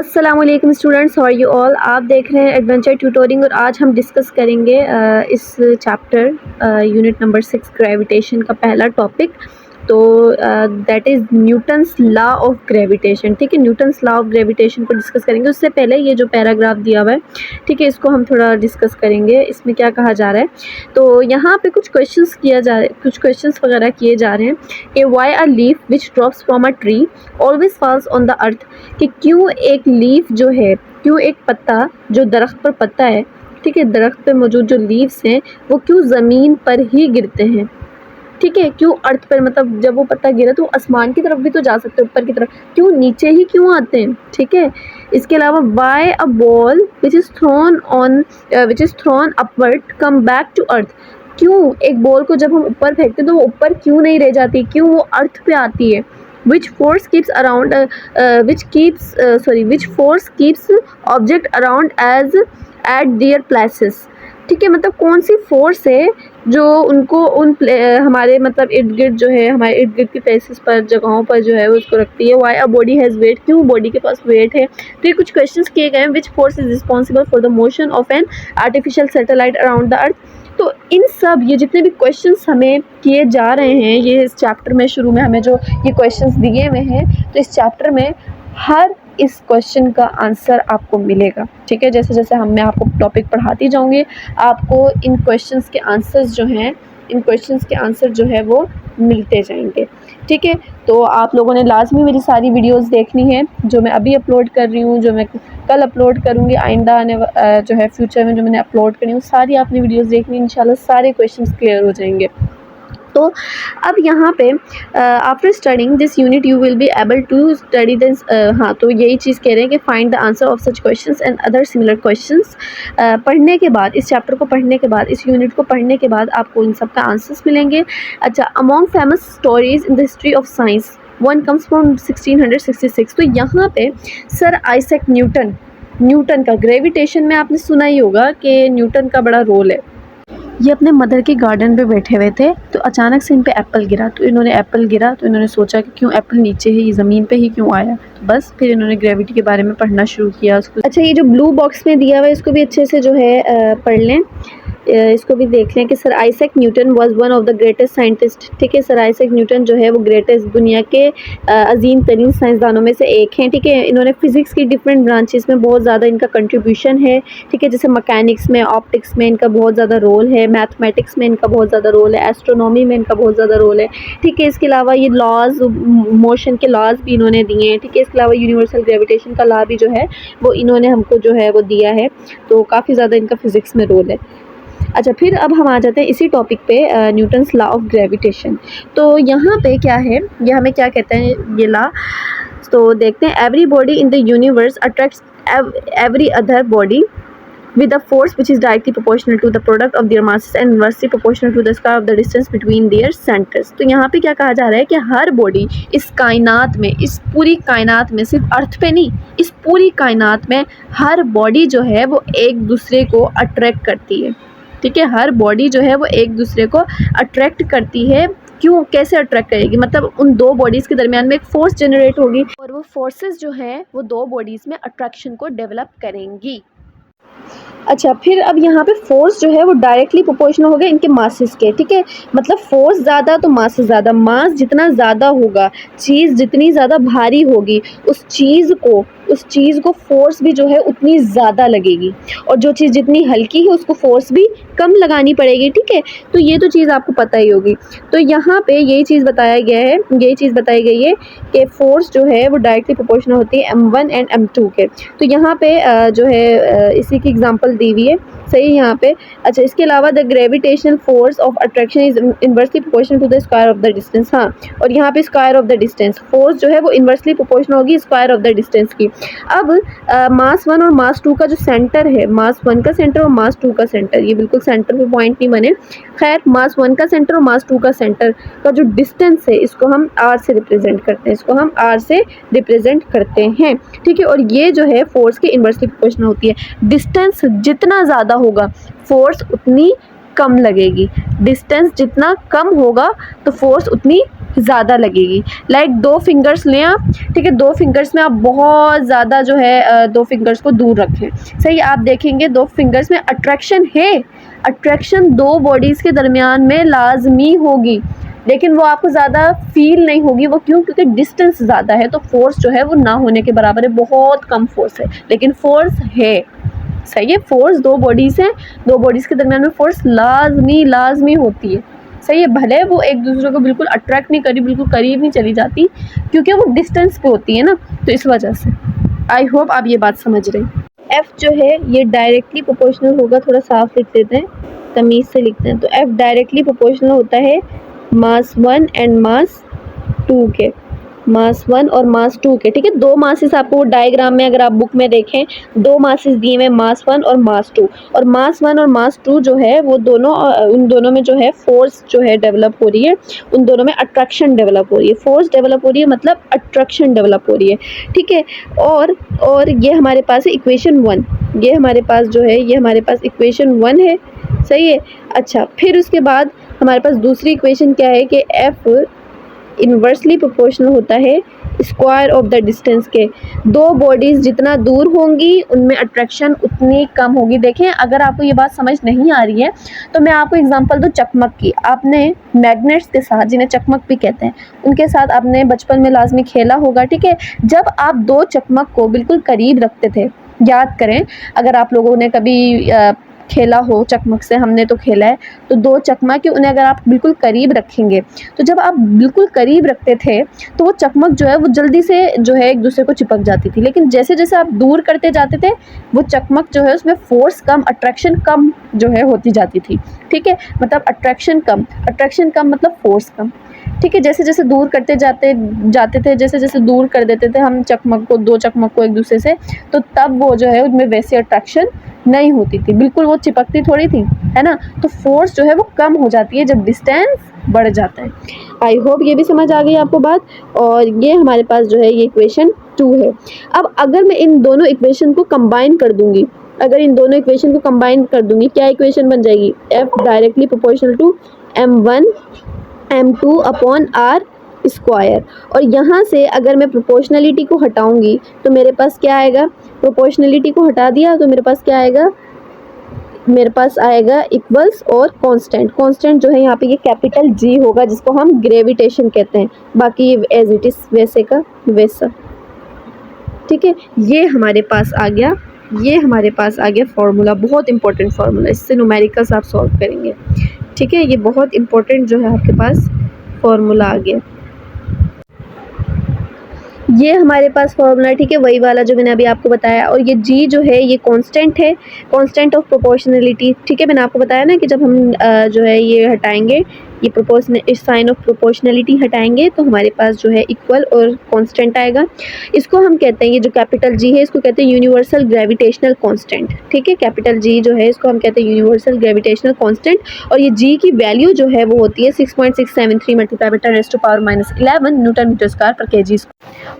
अस्सलाम वालेकुम students, how are you all. आप देख रहे हैं एडवेंचर ट्यूटोरिंग और आज हम डिस्कस करेंगे इस चैप्टर यूनिट नंबर 6 ग्रेविटेशन का पहला टॉपिक। तो that is Newton's law of gravitation. ठीक है, न्यूटन्स लॉ ऑफ ग्रेविटेशन को डिस्कस करेंगे। उससे पहले ये जो पैराग्राफ दिया हुआ है, ठीक है, इसको हम थोड़ा डिस्कस करेंगे। इसमें क्या कहा जा रहा है, तो यहाँ पे कुछ क्वेश्चंस वगैरह किए जा रहे हैं कि why a leaf which drops from a tree always falls on the earth. कि क्यों एक लीफ जो है, क्यों एक पत्ता जो दरख्त पर पत्ता है, ठीक है, दरख्त पे मौजूद जो लीव्स हैं वो क्यों ज़मीन पर ही गिरते हैं। ठीक है, क्यों अर्थ पर, मतलब जब वो पत्ता गिरा तो आसमान की तरफ भी तो जा सकते हैं, ऊपर की तरफ, क्यों नीचे ही क्यों आते हैं। ठीक है, इसके अलावा why a ball which is thrown upward come back to earth. क्यों एक बॉल को जब हम ऊपर फेंकते हैं तो वो ऊपर क्यों नहीं रह जाती, क्यों वो अर्थ पे आती है। which force keeps object around as at their places। ठीक है, मतलब कौन सी फोर्स है जो उनको हमारे मतलब इर्द गिर्द जो है, हमारे इर्द गिर्द की प्लेसेस पर, जगहों पर जो है वो उसको रखती है। Why a body has wait, क्यों बॉडी के पास वेट है। तो ये कुछ क्वेश्चंस किए गए हैं। Which force is responsible for the motion of an artificial satellite around the earth. तो इन सब ये जितने भी क्वेश्चंस हमें किए जा रहे हैं, ये इस चैप्टर में शुरू में हमें जो ये क्वेश्चंस दिए हुए हैं, तो इस चैप्टर में हर इस क्वेश्चन का आंसर आपको मिलेगा। ठीक है, जैसे जैसे मैं आपको टॉपिक पढ़ाती जाऊंगी, आपको इन क्वेश्चंस के आंसर्स जो हैं, इन क्वेश्चंस के आंसर जो है वो मिलते जाएंगे। ठीक है, तो आप लोगों ने लाजमी मेरी सारी वीडियोस देखनी है, जो मैं अभी अपलोड कर रही हूँ, जो मैं कल अपलोड करूँगी, आइंदा आने जो है फ्यूचर में जो मैंने अपलोड करी हूँ, सारी आपने वीडियोस देखनी, इंशाल्लाह सारे क्वेश्चंस क्लियर हो जाएंगे। तो अब यहाँ पे after studying this unit you will be able to study this. हाँ, तो यही चीज़ कह रहे हैं कि find the answer of such questions and other similar questions. पढ़ने के बाद, इस चैप्टर को पढ़ने के बाद, इस यूनिट को पढ़ने के बाद आपको इन सब का आंसर्स मिलेंगे। अच्छा, among famous stories in the history of science one comes from 1666। तो यहाँ पे सर आइजैक न्यूटन का ग्रेविटेशन में आपने सुना ही होगा कि न्यूटन का बड़ा रोल है। ये अपने मदर के गार्डन पे बैठे हुए थे, तो अचानक से इन पे एप्पल गिरा। तो इन्होंने सोचा कि क्यों एप्पल नीचे ही, ज़मीन पे ही क्यों आया। तो बस फिर इन्होंने ग्रेविटी के बारे में पढ़ना शुरू किया उसको। अच्छा, ये जो ब्लू बॉक्स में दिया हुआ है इसको भी अच्छे से जो है पढ़ लें, इसको भी देख लें कि sir Isaac Newton was one of the greatest scientist. ठीक है, सर आइजैक न्यूटन जो है वो ग्रेटेस्ट, दुनिया के अजीम तरीन साइंसदानों में से एक हैं। ठीक है, इन्होंने फिज़िक्स की डिफरेंट ब्रांचेस में बहुत ज़्यादा इनका कंट्रीब्यूशन है। ठीक है, जैसे मैकेनिक्स में, ऑप्टिक्स में इनका बहुत ज़्यादा रोल है, मैथमेटिक्स में इनका बहुत ज़्यादा रोल है, एस्ट्रोनॉमी में इनका बहुत ज़्यादा रोल है। ठीक है, इसके अलावा ये लॉज, मोशन के लॉज भी इन्होंने दिए हैं। ठीक है, इसके अलावा यूनिवर्सल ग्रेविटेशन का लॉ भी जो है वो इन्होंने हमको जो है वो दिया है। तो काफ़ी ज़्यादा इनका फिज़िक्स में रोल है। अच्छा, फिर अब हम आ जाते हैं इसी टॉपिक पे, न्यूटन्स लॉ ऑफ ग्रेविटेशन। तो यहाँ पे क्या है, ये हमें क्या कहते हैं ये लॉ, तो देखते हैं। Every body in the universe attracts every other body with a force which is directly proportional to the product of their masses and inversely proportional to the square of the distance between their centers। तो यहाँ पे क्या कहा जा रहा है कि हर body इस कायनात में, इस पूरी कायनात में, सिर्फ अर्थ पे नहीं, इस पूरी कायनात में हर बॉडी जो है वो एक दूसरे को अट्रैक्ट करती है। ठीक है, हर बॉडी जो है वो एक दूसरे को अट्रैक्ट करती है। क्यों, कैसे अट्रैक्ट करेगी, मतलब उन दो बॉडीज़ के दरमियान में एक फोर्स जनरेट होगी और वो फोर्सेस जो हैं वो दो बॉडीज़ में अट्रैक्शन को डेवलप करेंगी। अच्छा, फिर अब यहाँ पे फोर्स जो है वो डायरेक्टली प्रोपोर्शनल हो गया इनके मासेस के। ठीक है, मतलब फोर्स ज़्यादा तो मास ज़्यादा, मास जितना ज़्यादा होगा, चीज़ जितनी ज़्यादा भारी होगी, उस चीज़ को फोर्स भी जो है उतनी ज़्यादा लगेगी, और जो चीज़ जितनी हल्की है उसको फोर्स भी कम लगानी पड़ेगी। ठीक है, तो ये तो चीज़ आपको पता ही होगी। तो यहाँ पे यही चीज़ बताई गई है कि फोर्स जो है वो डायरेक्टली प्रोपोर्शनल होती है m1 एंड m2 के। तो यहाँ पे जो है इसी की एग्जांपल दी हुई है, सही यहाँ पे। अच्छा, इसके अलावा the gravitational force of attraction is inversely proportional to the square of the distance. हाँ, और यहाँ पे square of the distance, force जो है वो इनवर्सली प्रोपोर्शनल होगी स्क्वायर ऑफ द डिस्टेंस की। अब मास 1 और मास 2 का जो सेंटर है, मास 1 का सेंटर और मास 2 का सेंटर, ये बिल्कुल सेंटर पे पॉइंट नहीं बने, खैर मास 1 का सेंटर और मास 2 का सेंटर का जो डिस्टेंस है इसको हम r से रिप्रेजेंट करते हैं, ठीक है। और ये जो है फोर्स के इनवर्सली प्रोपोर्शनल होती है। डिस्टेंस जितना ज़्यादा होगा फोर्स उतनी कम लगेगी, डिस्टेंस जितना कम होगा तो फोर्स उतनी ज़्यादा लगेगी। लाइक 2 फिंगर्स लें आप, ठीक है, 2 फिंगर्स में आप बहुत ज़्यादा जो है 2 फिंगर्स को दूर रखें, सही। आप देखेंगे 2 फिंगर्स में अट्रैक्शन है, अट्रैक्शन 2 बॉडीज़ के दरमियान में लाजमी होगी, लेकिन वो आपको ज़्यादा फील नहीं होगी। वो क्यों? क्योंकि डिस्टेंस ज़्यादा है, तो फोर्स जो है वो ना होने के बराबर है, बहुत कम फोर्स है, लेकिन फोर्स है, सही है। फोर्स 2 बॉडीज़ हैं, 2 बॉडीज़ के दरमियान में फोर्स लाजमी होती है, सही है। भले वो एक दूसरे को बिल्कुल अट्रैक्ट नहीं करी, बिल्कुल करीब नहीं चली जाती, क्योंकि वो डिस्टेंस पे होती है ना, तो इस वजह से। आई होप आप ये बात समझ रहे हैं। एफ जो है ये डायरेक्टली प्रोपोर्शनल होगा, थोड़ा साफ लिख देते हैं, तमीज़ से लिखते हैं। तो एफ डायरेक्टली प्रोपोर्शनल होता है मास 1 एंड मास 2 के, मास 1 और मास 2 के, ठीक है। 2 मासेस आपको डायग्राम में, अगर आप बुक में देखें, 2 मासेस दिए हुए, मास 1 और मास 2, और मास 1 और मास 2 जो है वो दोनों उन दोनों में जो है फोर्स जो है डेवलप हो रही है, उन दोनों में अट्रैक्शन डेवलप हो रही है। फोर्स डेवलप हो रही है मतलब अट्रैक्शन डेवलप हो रही है, ठीक है। और ये हमारे पास है इक्वेशन 1, ये हमारे पास जो है, ये हमारे पास इक्वेशन 1 है, सही है। अच्छा, फिर उसके बाद हमारे पास दूसरी इक्वेशन क्या है कि एफ इन्वर्सली प्रोपोर्शनल होता है स्क्वायर ऑफ द डिस्टेंस के। 2 बॉडीज़ जितना दूर होंगी उनमें अट्रैक्शन उतनी कम होगी। देखें, अगर आपको ये बात समझ नहीं आ रही है तो मैं आपको एग्जांपल दूँ चकमक की। आपने मैग्नेट्स के साथ, जिन्हें चकमक भी कहते हैं, उनके साथ आपने बचपन में लाजमी खेला होगा, ठीक है। जब आप 2 चकमक को बिल्कुल करीब रखते थे, याद करें अगर आप लोगों ने कभी खेला हो चकमक से, हमने तो खेला है, तो 2 चकमक के उन्हें अगर आप बिल्कुल करीब रखेंगे, तो जब आप बिल्कुल करीब रखते थे तो वो चकमक जो है वो जल्दी से जो है एक दूसरे को चिपक जाती थी, लेकिन जैसे जैसे आप दूर करते जाते थे वो चकमक जो है उसमें फोर्स कम, अट्रैक्शन कम जो है होती जाती थी, ठीक है। मतलब अट्रैक्शन कम मतलब फोर्स कम, ठीक है। जैसे जैसे दूर करते जाते थे, जैसे जैसे दूर कर देते थे हम चकमक को, 2 चकमक को एक दूसरे से, तो तब वो जो है उनमें वैसी अट्रैक्शन नहीं होती थी, बिल्कुल वो चिपकती थोड़ी थी, है ना। तो फोर्स जो है वो कम हो जाती है जब डिस्टेंस बढ़ जाता है। आई होप ये भी समझ आ गई आपको बात। और ये हमारे पास जो है ये इक्वेशन 2 है। अब अगर मैं इन दोनों इक्वेशन को कंबाइन कर दूंगी, क्या इक्वेशन बन जाएगी? F directly proportional to m1 m2 upon r square. और यहाँ से अगर मैं प्रोपोर्शनलिटी को हटाऊंगी तो मेरे पास क्या आएगा? प्रोपोर्शनलिटी को हटा दिया तो मेरे पास क्या आएगा? मेरे पास आएगा इक्वल्स और कांस्टेंट जो है यहाँ पे ये कैपिटल जी होगा, जिसको हम ग्रेविटेशन कहते हैं। बाकी ये एज इट इज़ वैसे का वैसा, ठीक है। ये हमारे पास आ गया फॉर्मूला, बहुत इंपॉर्टेंट फार्मूला। इससे न्यूमेरिकल्स आप सॉल्व करेंगे, ठीक है। ये बहुत इंपॉर्टेंट जो है आपके पास फॉर्मूला आ गया। ये हमारे पास फॉर्मूला, ठीक है, वही वाला जो मैंने अभी आपको बताया। और ये जी जो है ये कांस्टेंट है, कांस्टेंट ऑफ प्रोपोर्शनलिटी, ठीक है। मैंने आपको बताया ना कि जब हम जो है ये हटाएंगे, ये प्रोपोर्शनल साइन ऑफ प्रोपोर्शनलिटी हटाएंगे तो हमारे पास जो है इक्वल और कांस्टेंट आएगा। इसको हम कहते हैं, ये जो कैपिटल जी है इसको कहते हैं यूनिवर्सल ग्रेविटेशनल कांस्टेंट, ठीक है। कैपिटल जी जो है इसको हम कहते हैं यूनिवर्सल ग्रेविटेशनल कांस्टेंट। और ये जी की वैल्यू जो है वो होती है 6.673 multiply by 10⁻⁻11 newton metre square पर केजी।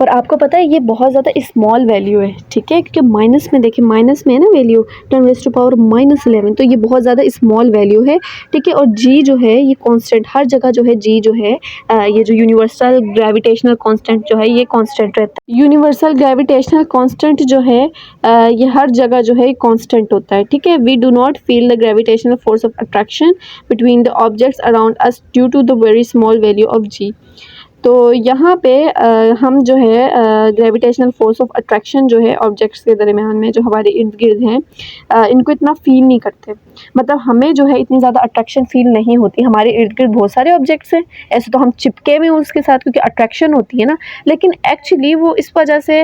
और आपको पता है ये बहुत ज़्यादा स्मॉल वैल्यू है, ठीक है, क्योंकि माइनस में, देखिए माइनस में है ना वैल्यू 10⁻⁻11, तो ये बहुत ज़्यादा स्मॉल वैल्यू है, ठीक है। और जी जो है ये कांस्टेंट, हर जगह जो है जी जो है ये जो यूनिवर्सल ग्रेविटेशनल कांस्टेंट जो है ये कांस्टेंट रहता है। यूनिवर्सल ग्रेविटेशनल कांस्टेंट जो है ये हर जगह जो है कांस्टेंट होता है, ठीक है। We do not feel the gravitational force of attraction between the objects around us due to the very small value of G. तो यहाँ पे हम जो है ग्रेविटेशनल फोर्स ऑफ अट्रैक्शन जो है ऑब्जेक्ट्स के दरमियान में जो हमारे इर्द गिर्द हैं इनको इतना फील नहीं करते। मतलब हमें जो है इतनी ज़्यादा अट्रैक्शन फील नहीं होती। हमारे इर्द गिर्द बहुत सारे ऑब्जेक्ट्स हैं, ऐसे तो हम चिपके हुए हैं उसके साथ क्योंकि अट्रैक्शन होती है ना, लेकिन एक्चुअली वो इस वजह से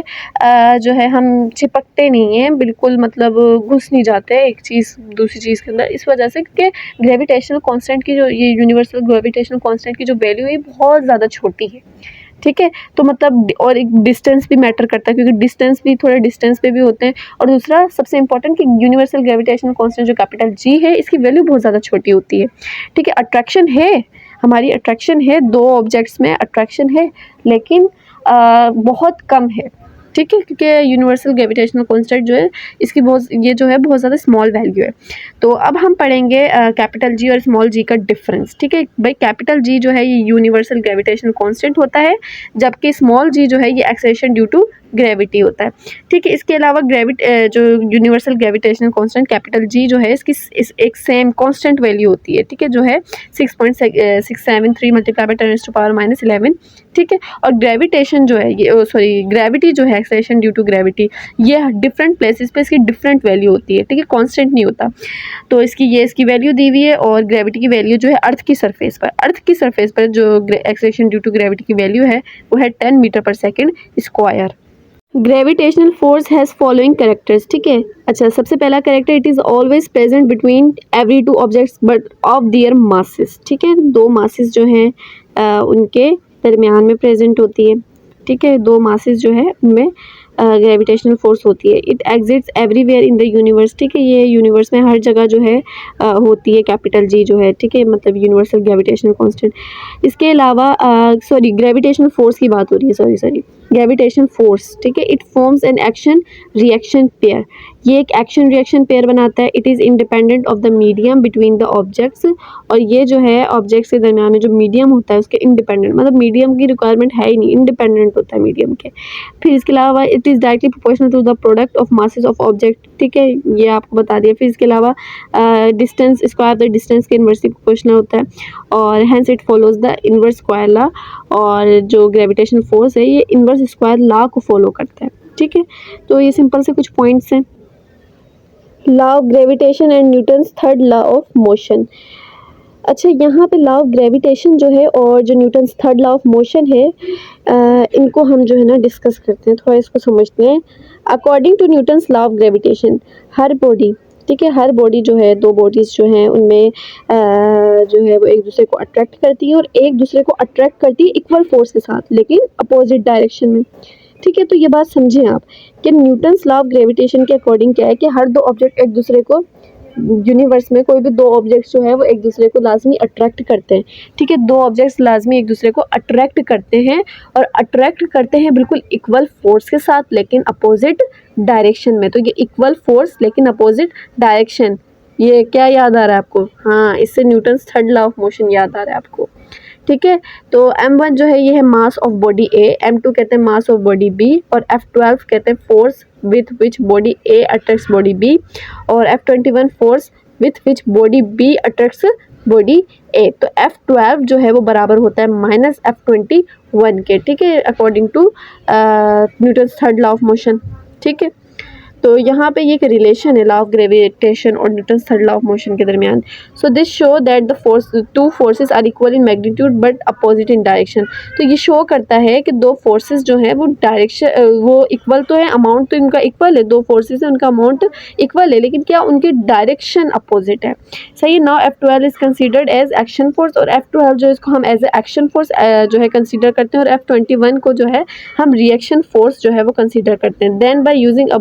जो है हम चिपकते नहीं हैं बिल्कुल, मतलब घुस नहीं जाते एक चीज़ दूसरी चीज़ के अंदर, इस वजह से कि ग्रेविटेशनल कांस्टेंट की जो ये यूनिवर्सल ग्रेविटेशनल कांस्टेंट की जो वैल्यू है बहुत ज़्यादा छोटी है, ठीक है। तो मतलब और एक डिस्टेंस भी मैटर करता है क्योंकि डिस्टेंस भी थोड़े डिस्टेंस पे भी होते हैं। और दूसरा सबसे इंपॉर्टेंट कि यूनिवर्सल ग्रेविटेशनल कांस्टेंट जो कैपिटल जी है इसकी वैल्यू बहुत ज़्यादा छोटी होती है, ठीक है। अट्रैक्शन है, हमारी अट्रैक्शन है, 2 ऑब्जेक्ट्स में अट्रैक्शन है, लेकिन बहुत कम है, ठीक है, क्योंकि यूनिवर्सल ग्रेविटेशनल कांस्टेंट जो है इसकी ये जो है बहुत ज़्यादा स्मॉल वैल्यू है। तो अब हम पढ़ेंगे कैपिटल जी और स्मॉल जी का डिफरेंस। ठीक है भाई, कैपिटल जी जो है ये यूनिवर्सल ग्रेविटेशनल कांस्टेंट होता है, जबकि स्मॉल जी जो है ये एक्सेलरेशन ड्यू टू ग्रेविटी होता है। ठीक है, इसके अलावा जो universal gravitational constant capital G जो है इसकी एक सेम कांस्टेंट वैल्यू होती है। ठीक है, जो है 6.673 मल्टीप्लाई बाय 10⁻⁻11। ठीक है, और ग्रेविटेशन जो है ये ग्रेविटी जो है एक्सेलरेशन ड्यू टू ग्रेविटी, ये डिफरेंट प्लेसेस पे इसकी डिफरेंट वैल्यू होती है। ठीक है, कांस्टेंट नहीं होता। तो इसकी वैल्यू दी हुई है, और ग्रेविटी की वैल्यू जो है अर्थ की सरफेस पर जो एक्सेलरेशन ड्यू टू ग्रेविटी की वैल्यू है वो है 10 मीटर पर second square. Gravitational force has following characters. ठीक है, अच्छा, सबसे पहला character, it is always present between every two objects but of their masses. ठीक है, दो मासेस जो हैं उनके दरमियान में प्रेजेंट होती है। ठीक है, दो मासेस जो है उनमें ग्रेविटेशनल फोर्स होती है। It exits everywhere in the universe. ठीक है, ये यूनिवर्स में हर जगह जो है होती है कैपिटल जी जो है। ठीक है, मतलब यूनिवर्सल ग्रेविटेशनल कांस्टेंट। इसके अलावा ग्रेविटेशनल फोर्स की बात हो रही है, सॉरी ग्रेविटेशन फोर्स। ठीक है, it forms an action reaction pair. ये एक एक्शन रिएक्शन पेयर बनाता है। It is independent of the medium between the objects, और ये जो है ऑब्जेक्ट्स के दरमियान में जो मीडियम होता है उसके इंडिपेंडेंट, मतलब मीडियम की रिक्वायरमेंट है ही नहीं, इंडिपेंडेंट होता है मीडियम के। फिर इसके अलावा it is directly proportional to the product of masses of object. ठीक है, ये आपको बता दिया। फिर इसके अलावा डिस्टेंस स्क्वायर द डिस्टेंस के इन्वर्सली प्रोपोर्शनल होता है, और hence it follows the inverse square law. और जो ग्रेविटेशन फोर्स है ये इन्वर्स स्क्वायर लॉ को फॉलो करता है। ठीक है, तो ये सिंपल से कुछ पॉइंट्स हैं। Law of gravitation and Newton's third law of motion. अच्छा, यहाँ पे लॉ ऑफ ग्रेविटेशन जो है और जो Newton's third law of motion है, इनको हम जो है ना डिस्कस करते हैं, थोड़ा इसको समझते हैं। According to Newton's law of gravitation, हर बॉडी, ठीक है, हर बॉडी जो है, दो बॉडीज़ जो हैं उनमें जो है वो एक दूसरे को अट्रैक्ट करती है, और एक दूसरे को अट्रैक्ट करती है इक्वल फोर्स के साथ, लेकिन अपोजिट डायरेक्शन में। ठीक है, तो ये बात समझें आप कि न्यूटन्स लॉ ऑफ ग्रेविटेशन के अकॉर्डिंग क्या है कि हर दो ऑब्जेक्ट एक दूसरे को, यूनिवर्स में कोई भी दो ऑब्जेक्ट्स जो है वो एक दूसरे को लाजमी अट्रैक्ट करते हैं। ठीक है, दो ऑब्जेक्ट्स लाजमी एक दूसरे को अट्रैक्ट करते हैं, और अट्रैक्ट करते हैं बिल्कुल इक्वल फोर्स के साथ, लेकिन अपोजिट डायरेक्शन में। तो ये इक्वल फोर्स लेकिन अपोजिट डायरेक्शन, ये क्या याद आ रहा है आपको? हाँ, इससे Newton's third law of motion याद आ रहा है आपको। ठीक है, तो m1 जो है ये है mass of body A, m2 कहते हैं मास ऑफ बॉडी B, और F12 कहते हैं force with which body A attracts body B, और F21 force with which body B attracts body A। तो F12 जो है वो बराबर होता है माइनस F21 के। ठीक है, according to Newton's third law of motion. ठीक है, तो यहाँ पे ये एक रिलेशन है लॉ ऑफ ग्रेविटेशन और Newton's third law of motion के दरमियान। So this show that the two forces are equal in magnitude but opposite in direction. तो ये शो करता है कि दो फोर्सेस जो हैं वो डायरेक्शन, वो इक्वल तो है, अमाउंट तो इनका इक्वल है, दो फोर्सेस हैं उनका अमाउंट इक्वल है, लेकिन क्या उनकी डायरेक्शन अपोजिट है। सही। Now F12 is considered as action force, और F12 जो इसको हम एज ए एक्शन फोर्स जो है कंसिडर करते हैं, और F21 को जो है हम रिएक्शन फोर्स जो है वो कंसिडर करते हैं। Then by using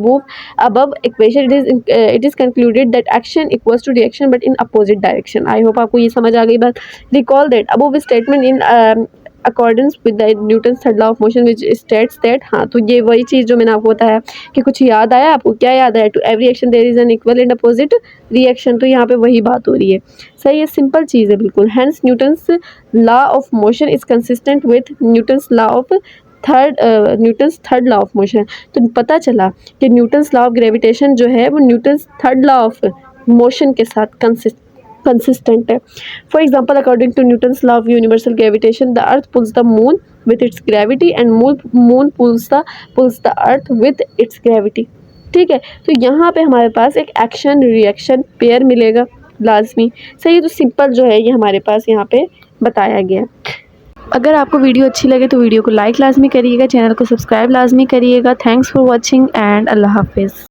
above equation it is concluded that action equals to reaction but in opposite direction. I hope आपको ये समझ आ गई बात। Recall that above statement in accordance with the Newton's third law of motion which states that, हाँ, तो ये वही चीज़ जो मैंने आपको बताया कि कुछ याद आया आपको? क्या याद आया? To every action there is an equal and opposite reaction। तो यहाँ पे वही बात हो रही है। सही है, सिंपल चीज़ है बिल्कुल। Hence Newton's law of motion is consistent with Newton's law of Newton's third law of motion. तो पता चला कि न्यूटन्स लॉ ऑफ ग्रेविटेशन जो है वो Newton's third law of motion के साथ कंसिस्टेंट है। For example, according to Newton's law of universal gravitation, the earth pulls the moon with its gravity and moon pulls the earth with its gravity. ठीक है, तो यहाँ पे हमारे पास एक एक्शन रिएक्शन पेयर मिलेगा लाजमी। सही, तो सिंपल जो है ये हमारे पास यहाँ पे बताया गया। अगर आपको वीडियो अच्छी लगे तो वीडियो को लाइक लाजमी करिएगा, चैनल को सब्सक्राइब लाजमी करिएगा। थैंक्स फॉर वॉचिंग एंड अल्लाह हाफिज़।